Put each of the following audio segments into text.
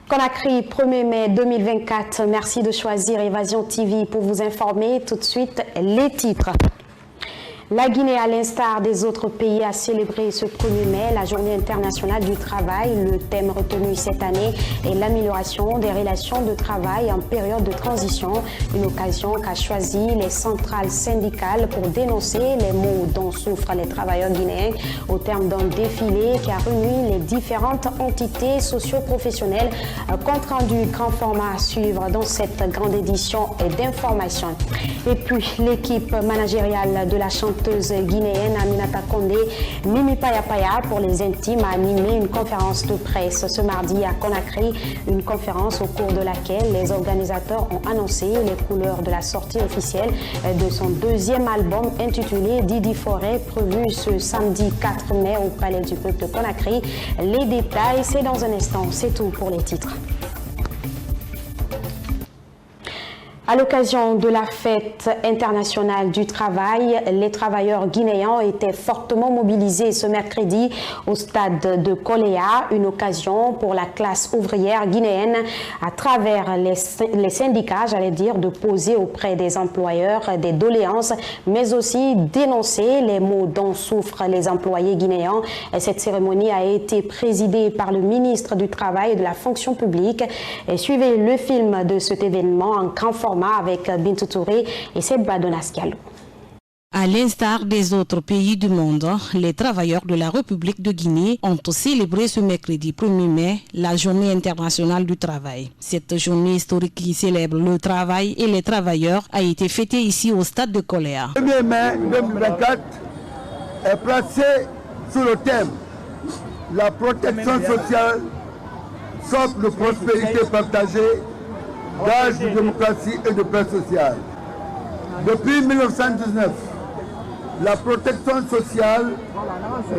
Conakry, 1er mai 2024. Merci de choisir Évasion TV pour vous informer. Tout de suite, les titres. La Guinée, à l'instar des autres pays, a célébré ce 1er mai la Journée internationale du travail. Le thème retenu cette année est l'amélioration des relations de travail en période de transition. Une occasion qu'a choisi les centrales syndicales pour dénoncer les maux dont souffrent les travailleurs guinéens au terme d'un défilé qui a réuni les différentes entités socio-professionnelles. Compte rendu grand format à suivre dans cette grande édition d'information. Et puis l'équipe managériale de la chanteuse guinéenne Aminata Condé, Mimi Paya Paya pour les intimes, a animé une conférence de presse ce mardi à Conakry, une conférence au cours de laquelle les organisateurs ont annoncé les couleurs de la sortie officielle de son deuxième album intitulé Didi Forêt, prévu ce samedi 4 mai au Palais du Peuple de Conakry. Les détails, c'est dans un instant. C'est tout pour les titres. À l'occasion de la fête internationale du travail, les travailleurs guinéens étaient fortement mobilisés ce mercredi au stade de Koléa, une occasion pour la classe ouvrière guinéenne à travers les syndicats, de poser auprès des employeurs des doléances, mais aussi dénoncer les maux dont souffrent les employés guinéens. Et cette cérémonie a été présidée par le ministre du Travail et de la Fonction publique. Et suivez le film de cet événement en grand format avec Bintou Touré et Sebba Donascalo. À l'instar des autres pays du monde, les travailleurs de la République de Guinée ont célébré ce mercredi 1er mai la Journée internationale du travail. Cette journée historique qui célèbre le travail et les travailleurs a été fêtée ici au stade de Koléa. Le 1er mai 2024 est placé sous le thème la protection sociale, socle de prospérité partagée, d'âge de démocratie et de paix sociale. Depuis 1919, la protection sociale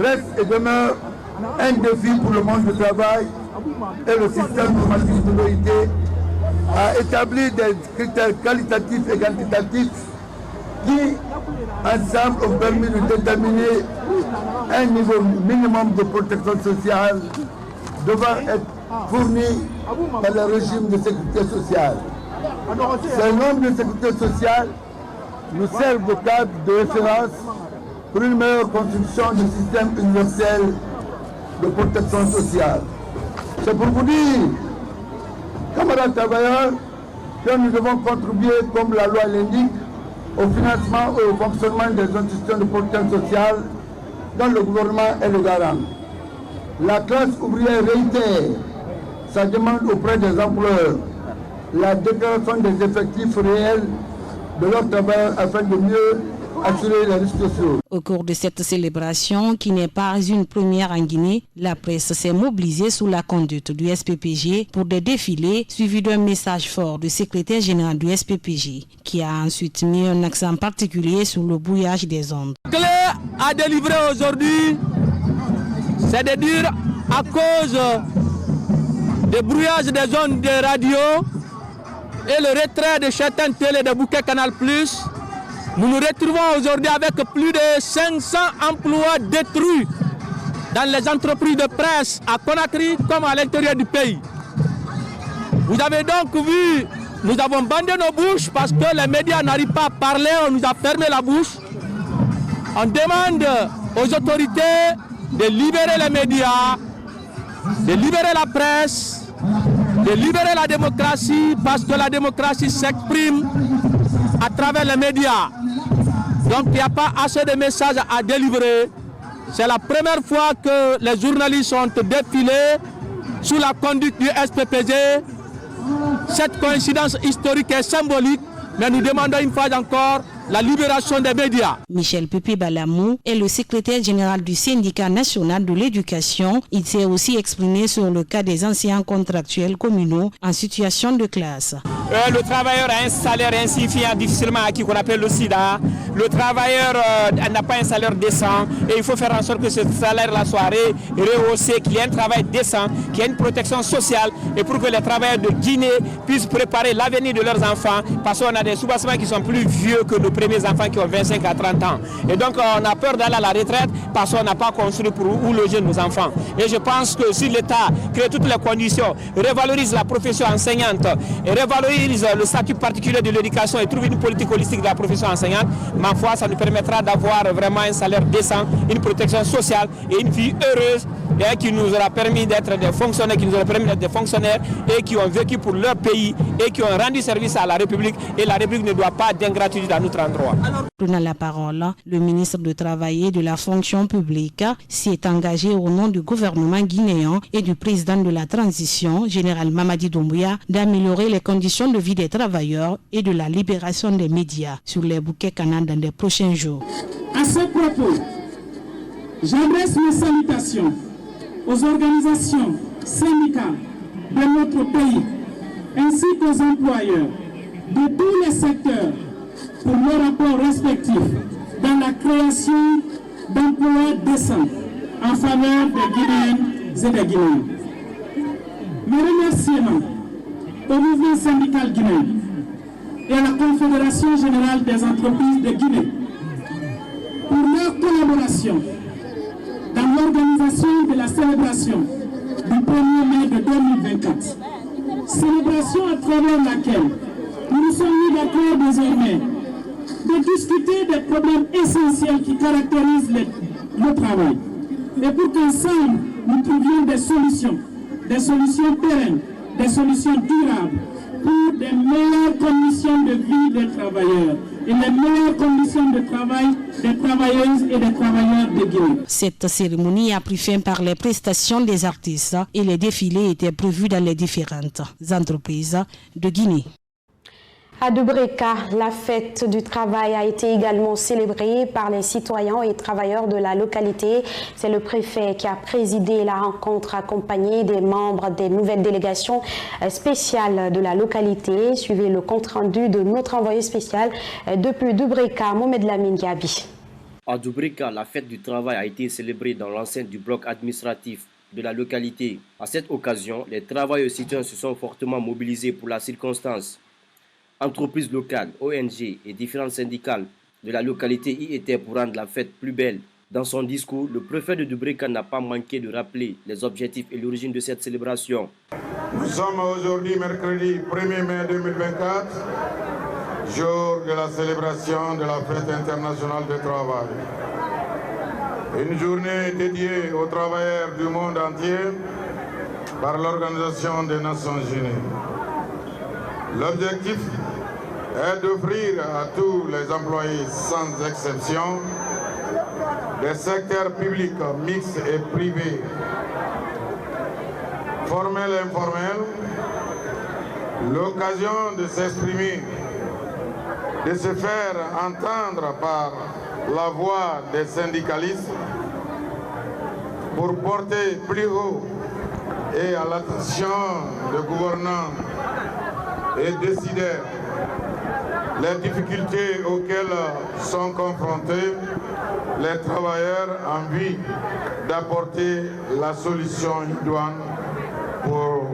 reste et demeure un défi pour le monde du travail et le système normatif de l'OIT a établi des critères qualitatifs et quantitatifs qui, ensemble, ont permis de déterminer un niveau minimum de protection sociale devant être fourni par le régime de sécurité sociale. Ces normes de sécurité sociale nous servent de cadre de référence pour une meilleure construction du système universel de protection sociale. C'est pour vous dire, camarades travailleurs, que nous devons contribuer, comme la loi l'indique, au financement et au fonctionnement des institutions de protection sociale dont le gouvernement est le garant. La classe ouvrière réitère sa demande auprès des employeurs, la déclaration des effectifs réels de leur travail afin de mieux assurer les risques sociaux. Au cours de cette célébration, qui n'est pas une première en Guinée, la presse s'est mobilisée sous la conduite du SPPG pour des défilés suivis d'un message fort du secrétaire général du SPPG, qui a ensuite mis un accent particulier sur le brouillage des ondes. Clé à délivrer aujourd'hui, c'est de dire à cause du brouillage des ondes de radio et le retrait de certaines télé de Bouquet Canal+, nous nous retrouvons aujourd'hui avec plus de 500 emplois détruits dans les entreprises de presse à Conakry comme à l'intérieur du pays. Vous avez donc vu, nous avons bandé nos bouches parce que les médias n'arrivent pas à parler, on nous a fermé la bouche. On demande aux autorités de libérer les médias, de libérer la presse, de libérer la démocratie, parce que la démocratie s'exprime à travers les médias. Donc il n'y a pas assez de messages à délivrer. C'est la première fois que les journalistes ont défilé sous la conduite du SPPG. Cette coïncidence historique est symbolique, mais nous demandons une fois encore la libération des médias. Michel Pepe Balamou est le secrétaire général du syndicat national de l'éducation. Il s'est aussi exprimé sur le cas des anciens contractuels communaux en situation de classe. le travailleur a un salaire insuffisant, difficilement acquis, qu'on appelle le SIDA. Le travailleur n'a pas un salaire décent et il faut faire en sorte que ce salaire-là soit rehaussé, qu'il y ait un travail décent, qu'il y ait une protection sociale et pour que les travailleurs de Guinée puissent préparer l'avenir de leurs enfants parce qu'on a des sous-bassements qui sont plus vieux que nos premiers enfants qui ont 25 à 30 ans. Et donc on a peur d'aller à la retraite parce qu'on n'a pas construit pour où loger nos enfants. Et je pense que si l'État crée toutes les conditions, revalorise la profession enseignante et revalorise le statut particulier de l'éducation et trouve une politique holistique de la profession enseignante, ma foi, ça nous permettra d'avoir vraiment un salaire décent, une protection sociale et une vie heureuse et qui nous aura permis d'être des fonctionnaires, et qui ont vécu pour leur pays et qui ont rendu service à la République et la République ne doit pas d'ingratitude à notre endroit. Prenant la parole, le ministre du Travail et de la Fonction publique s'y est engagé au nom du gouvernement guinéen et du président de la transition, général Mamadi Doumbouya, d'améliorer les conditions de vie des travailleurs et de la libération des médias sur les bouquets canaux dans les prochains jours. À ce propos, j'adresse mes salutations aux organisations syndicales de notre pays ainsi qu'aux employeurs de tous les secteurs pour leurs rapports respectifs dans la création d'emplois décents en faveur des Guinéennes et des Guinéens. Mes remerciements au mouvement syndical guinéen et à la Confédération générale des entreprises de Guinée pour leur collaboration dans l'organisation de la célébration du 1er mai de 2024. Célébration à travers laquelle nous nous sommes mis d'accord désormais de discuter des problèmes essentiels qui caractérisent le travail. Et pour qu'ensemble, nous trouvions des solutions pérennes, des solutions durables pour des meilleures conditions de vie des travailleurs et les meilleures conditions de travail des travailleuses et des travailleurs de Guinée. Cette cérémonie a pris fin par les prestations des artistes et les défilés étaient prévus dans les différentes entreprises de Guinée. À Dubreka, la fête du travail a été également célébrée par les citoyens et travailleurs de la localité. C'est le préfet qui a présidé la rencontre accompagné des membres des nouvelles délégations spéciales de la localité. Suivez le compte-rendu de notre envoyé spécial depuis Dubreka, Mohamed Lamine Gabi. À Dubreka, la fête du travail a été célébrée dans l'enceinte du bloc administratif de la localité. À cette occasion, les travailleurs citoyens se sont fortement mobilisés pour la circonstance. Entreprises locales, ONG et différents syndicats de la localité y étaient pour rendre la fête plus belle. Dans son discours, le préfet de Dubreka n'a pas manqué de rappeler les objectifs et l'origine de cette célébration. Nous sommes aujourd'hui mercredi 1er mai 2024, jour de la célébration de la fête internationale du travail. Une journée dédiée aux travailleurs du monde entier par l'Organisation des Nations Unies. L'objectif est d'offrir à tous les employés sans exception des secteurs publics, mixtes et privés, formels et informels, l'occasion de s'exprimer, de se faire entendre par la voix des syndicalistes pour porter plus haut et à l'attention des gouvernants et décideurs les difficultés auxquelles sont confrontés les travailleurs en vue d'apporter la solution idoine pour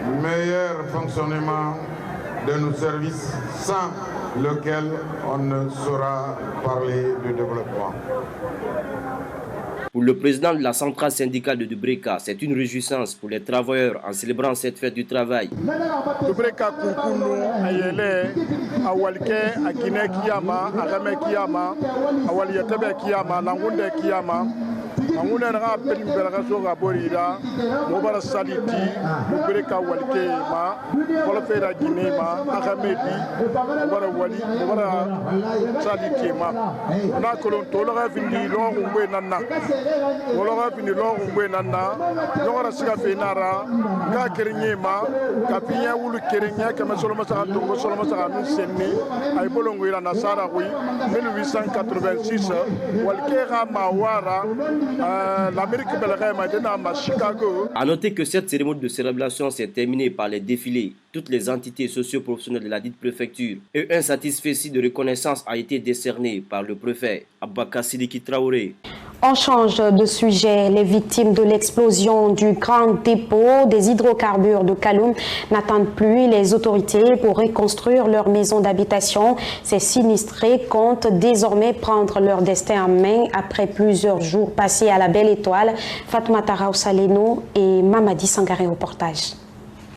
le meilleur fonctionnement de nos services sans lequel on ne saura parler de développement. Pour le président de la centrale syndicale de Dubreka, c'est une réjouissance pour les travailleurs en célébrant cette fête du travail. Dubreka kunkunu ayele awalke akine kiyama agame kiyama awaliyatebe kiyama nangunde kiyama angune nga peli mbelaka soga borida mobara saliti Dubreka walke ma wala fera Guinée ma agamedi mobara saliti ma na kolon tologa vindi lo ngwe nanna wologa vindi lo ngwe nanna logora siga fenara ka kerenyema kapinya wulu kerenya kama soloma sa tongo soloma sa min senni ay bolongo ira nasara wi 1886 walke ga mawara A noter que cette cérémonie de célébration s'est terminée par les défilés. Toutes les entités socio-professionnelles de la dite préfecture et un satisfecit de reconnaissance a été décerné par le préfet Abaka Sidiki Traoré. On change de sujet. Les victimes de l'explosion du grand dépôt des hydrocarbures de Kaloum n'attendent plus les autorités pour reconstruire leur maison d'habitation. Ces sinistrés comptent désormais prendre leur destin en main après plusieurs jours passés à la Belle Étoile. Fatoumata Raoussaleno et Mamadi Sangaré au reportage.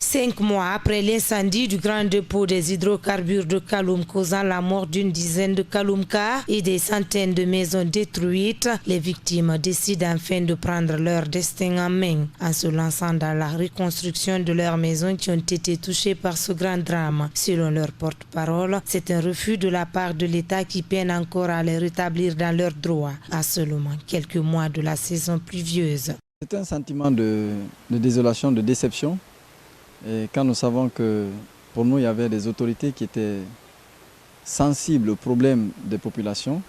5 mois après l'incendie du grand dépôt des hydrocarbures de Kaloum causant la mort d'une dizaine de Kaloumkas et des centaines de maisons détruites, les victimes décident enfin de prendre leur destin en main en se lançant dans la reconstruction de leurs maisons qui ont été touchées par ce grand drame. Selon leur porte-parole, c'est un refus de la part de l'État qui peine encore à les rétablir dans leurs droits à seulement quelques mois de la saison pluvieuse. C'est un sentiment de désolation, de déception. Et quand nous savons que pour nous, il y avait des autorités qui étaient sensibles aux problèmes des populations,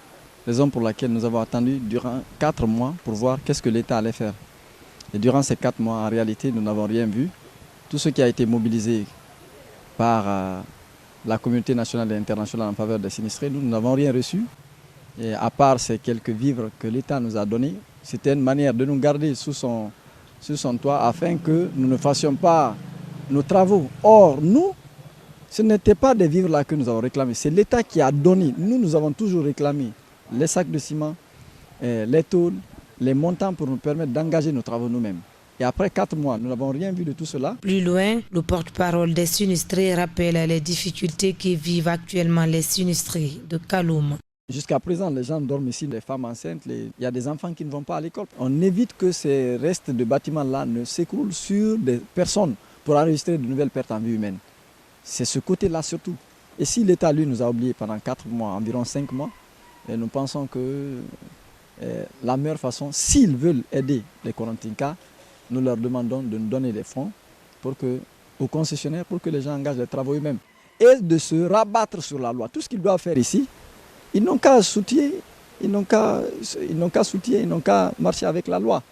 raison pour laquelle nous avons attendu durant 4 mois pour voir qu'est-ce que l'État allait faire. Et durant ces 4 mois, en réalité, nous n'avons rien vu. Tout ce qui a été mobilisé par la communauté nationale et internationale en faveur des sinistrés, nous n'avons rien reçu. Et à part ces quelques vivres que l'État nous a donnés, c'était une manière de nous garder sous son toit afin que nous ne fassions pas nos travaux. Or, nous, ce n'était pas des vivres là que nous avons réclamés, c'est l'État qui a donné. Nous avons toujours réclamé les sacs de ciment, les tôles, les montants pour nous permettre d'engager nos travaux nous-mêmes. Et après 4 mois, nous n'avons rien vu de tout cela. Plus loin, le porte-parole des sinistrés rappelle les difficultés que vivent actuellement les sinistrés de Kaloum. Jusqu'à présent, les gens dorment ici, les femmes enceintes, il y a des enfants qui ne vont pas à l'école. On évite que ces restes de bâtiments-là ne s'écroulent sur des personnes pour enregistrer de nouvelles pertes en vie humaine. C'est ce côté-là surtout. Et si l'État, lui, nous a oubliés pendant 4 mois, environ 5 mois, et nous pensons que la meilleure façon, s'ils veulent aider les Corentinkas, nous leur demandons de nous donner des fonds aux concessionnaires pour que les gens engagent les travaux eux-mêmes. Et de se rabattre sur la loi. Tout ce qu'ils doivent faire ici, ils n'ont qu'à soutenir, ils n'ont qu'à marcher avec la loi.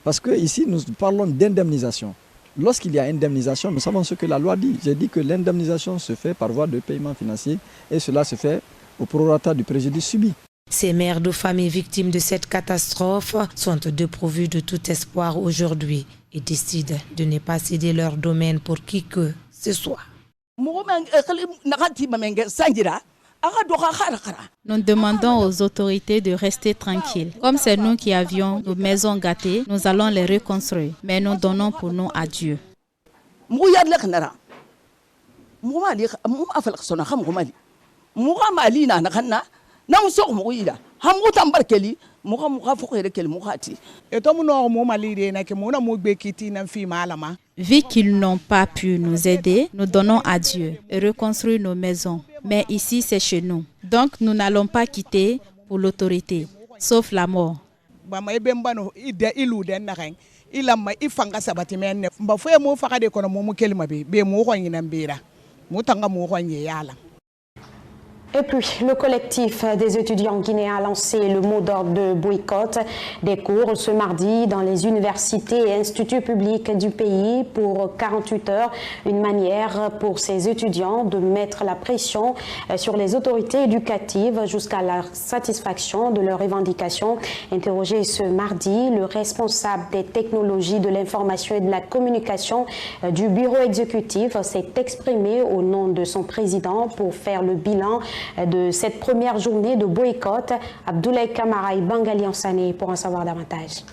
Parce qu'ici, nous parlons d'indemnisation. Lorsqu'il y a indemnisation, nous savons ce que la loi dit. J'ai dit que l'indemnisation se fait par voie de paiement financier et cela se fait au prorata du préjudice subi. Ces mères de familles victimes de cette catastrophe sont dépourvues de tout espoir aujourd'hui et décident de ne pas céder leur domaine pour qui que ce soit. Nous demandons aux autorités de rester tranquilles. Comme c'est nous qui avions nos maisons gâtées, nous allons les reconstruire. Mais nous donnons pour nous à Dieu. Vu qu'ils n'ont pas pu nous aider, nous donnons à Dieu et reconstruire nos maisons. Mais ici, c'est chez nous. Donc, nous n'allons pas quitter pour l'autorité, sauf la mort. Et puis, le collectif des étudiants guinéens a lancé le mot d'ordre de boycott des cours ce mardi dans les universités et instituts publics du pays pour 48 heures. Une manière pour ces étudiants de mettre la pression sur les autorités éducatives jusqu'à la satisfaction de leurs revendications. Interrogé ce mardi, le responsable des technologies de l'information et de la communication du bureau exécutif s'est exprimé au nom de son président pour faire le bilan de cette première journée de boycott. Abdoulaye Kamara et Bangali Ansane pour en savoir davantage.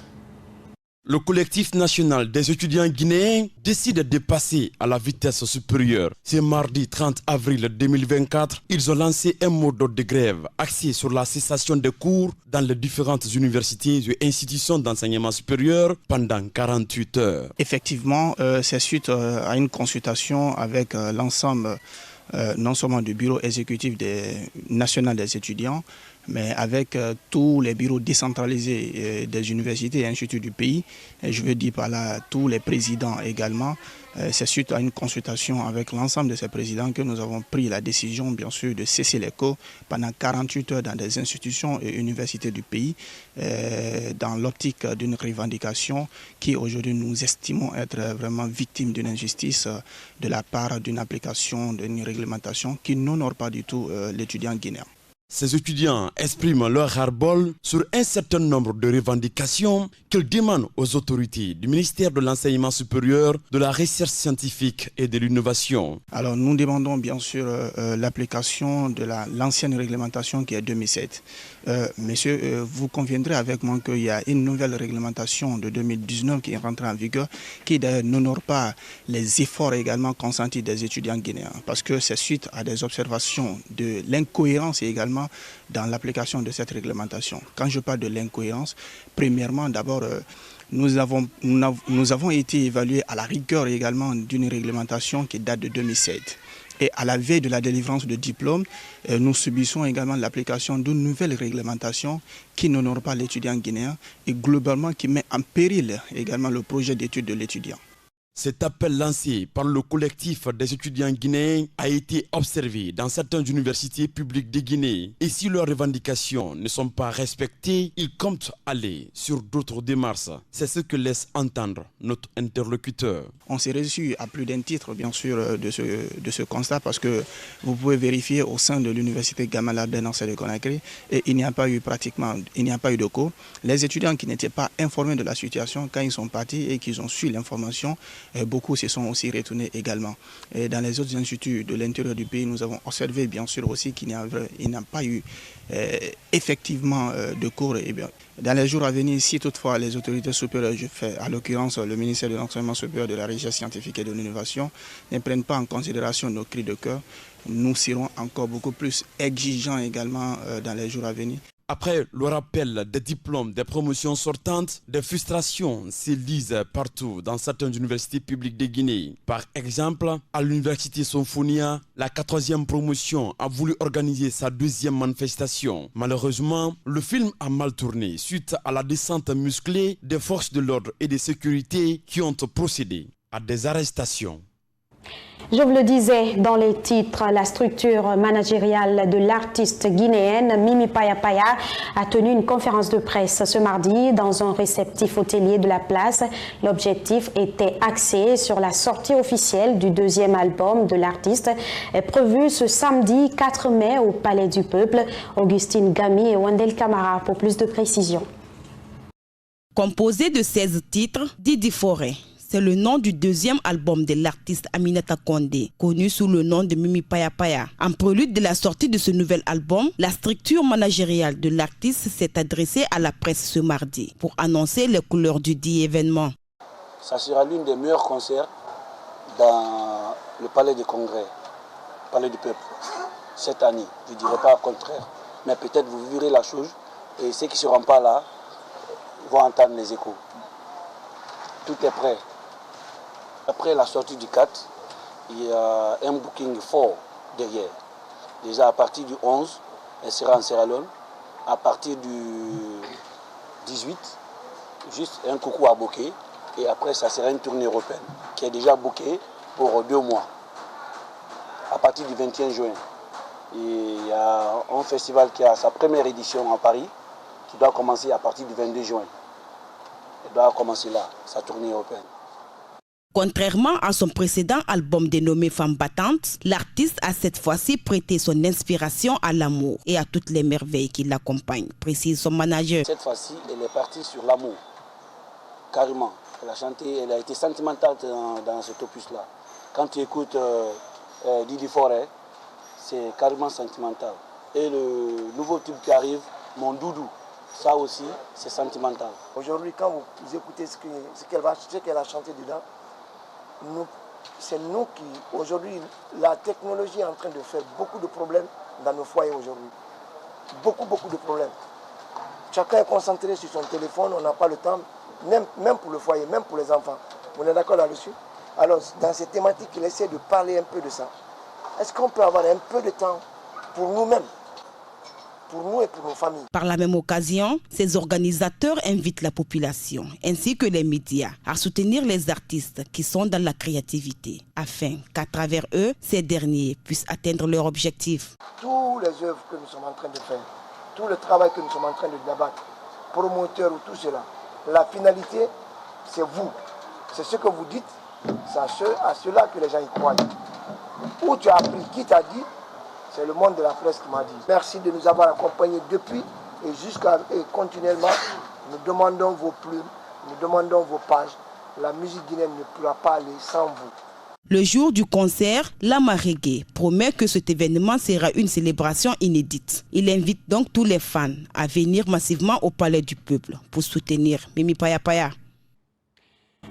Le collectif national des étudiants guinéens décide de passer à la vitesse supérieure. Ce mardi 30 avril 2024, ils ont lancé un mot d'ordre de grève axé sur la cessation des cours dans les différentes universités et institutions d'enseignement supérieur pendant 48 heures. Effectivement, c'est suite à une consultation avec l'ensemble non seulement du bureau exécutif national des étudiants, Mais avec tous les bureaux décentralisés des universités et instituts du pays, et je veux dire par là tous les présidents également, c'est suite à une consultation avec l'ensemble de ces présidents que nous avons pris la décision, bien sûr, de cesser les cours pendant 48 heures dans des institutions et universités du pays, dans l'optique d'une revendication qui aujourd'hui nous estimons être vraiment victimes d'une injustice de la part d'une application, d'une réglementation qui n'honore pas du tout l'étudiant guinéen. Ces étudiants expriment leur ras-le-bol sur un certain nombre de revendications qu'ils demandent aux autorités du ministère de l'Enseignement supérieur, de la recherche scientifique et de l'innovation. Alors nous demandons bien sûr l'application de l'ancienne réglementation qui est 2007. Monsieur, vous conviendrez avec moi qu'il y a une nouvelle réglementation de 2019 qui est rentrée en vigueur, qui d'ailleurs n'honore pas les efforts également consentis des étudiants guinéens, parce que c'est suite à des observations de l'incohérence également dans l'application de cette réglementation. Quand je parle de l'incohérence, premièrement, d'abord, nous avons été évalués à la rigueur également d'une réglementation qui date de 2007. Et à la veille de la délivrance de diplôme, nous subissons également l'application d'une nouvelle réglementation qui n'honore pas l'étudiant guinéen et globalement qui met en péril également le projet d'études de l'étudiant. Cet appel lancé par le collectif des étudiants guinéens a été observé dans certaines universités publiques de Guinée. Et si leurs revendications ne sont pas respectées, ils comptent aller sur d'autres démarches. C'est ce que laisse entendre notre interlocuteur. On s'est reçu à plus d'un titre, bien sûr, de ce constat, parce que vous pouvez vérifier au sein de l'université Gamal Abdel Nasser de Conakry, et il n'y a pas eu de cours. Les étudiants qui n'étaient pas informés de la situation, quand ils sont partis et qu'ils ont su l'information, beaucoup se sont aussi retournés également. Et dans les autres instituts de l'intérieur du pays, nous avons observé bien sûr aussi qu'il n'y a pas eu effectivement de cours. Et bien, dans les jours à venir, si toutefois les autorités supérieures, je fais à l'occurrence le ministère de l'Enseignement supérieur, de la recherche scientifique et de l'innovation, ne prennent pas en considération nos cris de cœur, nous serons encore beaucoup plus exigeants également dans les jours à venir. Après le rappel des diplômes des promotions sortantes, des frustrations s'élisent partout dans certaines universités publiques de Guinée. Par exemple, à l'université Sonfonia, la 14e promotion a voulu organiser sa 2e manifestation. Malheureusement, le film a mal tourné suite à la descente musclée des forces de l'ordre et de sécurité qui ont procédé à des arrestations. Je vous le disais dans les titres, la structure managériale de l'artiste guinéenne Mimi Paya Paya a tenu une conférence de presse ce mardi dans un réceptif hôtelier de la place. L'objectif était axé sur la sortie officielle du 2e album de l'artiste, prévu ce samedi 4 mai au Palais du Peuple. Augustine Gami et Wendel Camara pour plus de précisions. Composé de 16 titres, Didi Forêt. C'est le nom du 2e album de l'artiste Aminata Condé, connu sous le nom de Mimi Paya Paya. En prélude de la sortie de ce nouvel album, la structure managériale de l'artiste s'est adressée à la presse ce mardi pour annoncer les couleurs du dit événement. Ça sera l'une des meilleurs concerts dans le Palais des Congrès, Palais du Peuple, cette année. Je ne dirais pas le contraire, mais peut-être vous verrez la chose et ceux qui ne seront pas là vont entendre les échos. Tout est prêt. Après la sortie du 4, il y a un booking fort derrière. Déjà à partir du 11, elle sera en Sierra Leone. À partir du 18, juste un coucou à booker. Et après, ça sera une tournée européenne qui est déjà bookée pour 2 mois. À partir du 21 juin. Et il y a un festival qui a sa première édition à Paris, qui doit commencer à partir du 22 juin. Elle doit commencer là, sa tournée européenne. Contrairement à son précédent album dénommé Femme battante, l'artiste a cette fois-ci prêté son inspiration à l'amour et à toutes les merveilles qui l'accompagnent, précise son manager. Cette fois-ci, elle est partie sur l'amour, carrément. Elle a chanté, elle a été sentimentale dans cet opus-là. Quand tu écoutes Didi Forêt, c'est carrément sentimental. Et le nouveau tube qui arrive, Mon Doudou, ça aussi, c'est sentimental. Aujourd'hui, quand vous écoutez ce qu'elle a chanté dedans, c'est nous qui, aujourd'hui, la technologie est en train de faire beaucoup de problèmes dans nos foyers aujourd'hui. Beaucoup de problèmes. Chacun est concentré sur son téléphone, on n'a pas le temps, même pour le foyer, même pour les enfants. On est d'accord là-dessus? Alors, dans ces thématiques, il essaie de parler un peu de ça. Est-ce qu'on peut avoir un peu de temps pour nous-mêmes, pour nous et pour nos familles. Par la même occasion, ces organisateurs invitent la population ainsi que les médias à soutenir les artistes qui sont dans la créativité afin qu'à travers eux, ces derniers puissent atteindre leur objectif. Tous les œuvres que nous sommes en train de faire, tout le travail que nous sommes en train de débattre, promoteurs ou tout cela, la finalité, c'est vous. C'est ce que vous dites, c'est à cela que les gens y croient. Où tu as appris, qui t'a dit, c'est le monde de la presse qui m'a dit. Merci de nous avoir accompagnés depuis et continuellement. Nous demandons vos plumes, nous demandons vos pages. La musique guinéenne ne pourra pas aller sans vous. Le jour du concert, Lama Reggae promet que cet événement sera une célébration inédite. Il invite donc tous les fans à venir massivement au Palais du Peuple pour soutenir Mimi Paya Paya.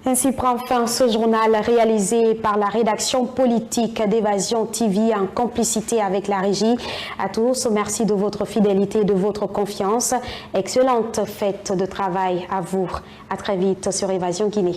Ainsi prend fin ce journal réalisé par la rédaction politique d'Évasion TV en complicité avec la régie. À tous, merci de votre fidélité et de votre confiance. Excellente fête de travail à vous. À très vite sur Évasion Guinée.